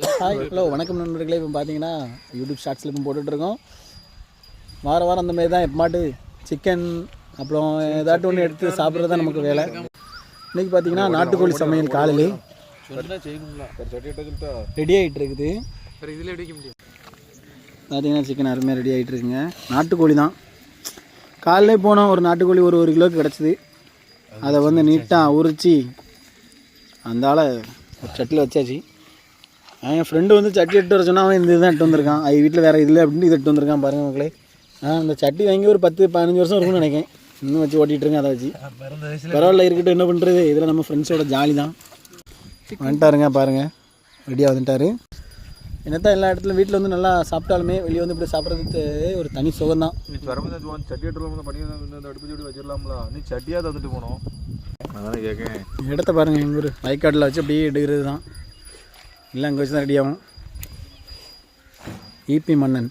Hi hello வணக்கம் நண்பர்களே. இப்போ பார்த்தீங்கன்னா யூடியூப் ஷார்ட்ஸில் இப்போ போட்டுட்ருக்கோம். வாரம் வாரம் அந்த மாதிரி தான் எப்பமாட்டு சிக்கன் அப்புறம் ஏதாட்டும் ஒன்று எடுத்து சாப்பிட்றது தான் நமக்கு வேலை. இன்றைக்கி பார்த்தீங்கன்னா நாட்டுக்கோழி சமையல் காலையில் ரெடி ஆகிட்டு இருக்குது. பார்த்தீங்கன்னா சிக்கன் அருமையாக ரெடி ஆகிட்டு இருக்குங்க. நாட்டுக்கோழி தான் காலையிலே போனோம். ஒரு நாட்டுக்கோழி ஒரு கிலோவுக்கு கிடச்சிது. அதை வந்து நீட்டாக உரித்து அந்தால ஒரு சட்டியில் வச்சாச்சு. என் ஃப்ரெண்டு வந்து சட்டி எடுத்து வர சொன்னால் அவன் இந்த இதுதான் எடுத்து வந்திருக்கான். அது வீட்டில் வேறு இதில் அப்படின்னு இது எடுத்து வந்திருக்கான் பாருங்க மக்களே. அந்த சட்டி வாங்கி ஒரு 10-15 வருஷம் இருக்கும்னு நினைக்கிறேன். இன்னும் வச்சு ஓட்டிகிட்ருங்க. அதை வச்சு பரவாயில்ல இருக்கட்டும். என்ன பண்ணுறது, இதில் நம்ம ஃப்ரெண்ட்ஸோட ஜாலி தான். வந்துட்டாருங்க பாருங்கள், ரெடியாக வந்துட்டார். என்னத்தான் எல்லா இடத்துலையும் வீட்டில் வந்து நல்லா சாப்பிட்டாலுமே வெளியே வந்து இப்படி சாப்பிட்றதுக்கு ஒரு தனி சுகம் தான். சட்டி எடுத்து பண்ணி அடுப்பு சட்டி வச்சிடலாம்ல, நீ சட்டியாக தந்துட்டு போனோம். அதான் கேட்கேன். இடத்த பாருங்கள், எங்கள் ஊர் வயக்காட்டில் வச்சு அப்படியே எடுக்கிறது தான். இல்லை அங்கே வச்சு தான் ரெடி ஆகும். ஈபி மன்னன்.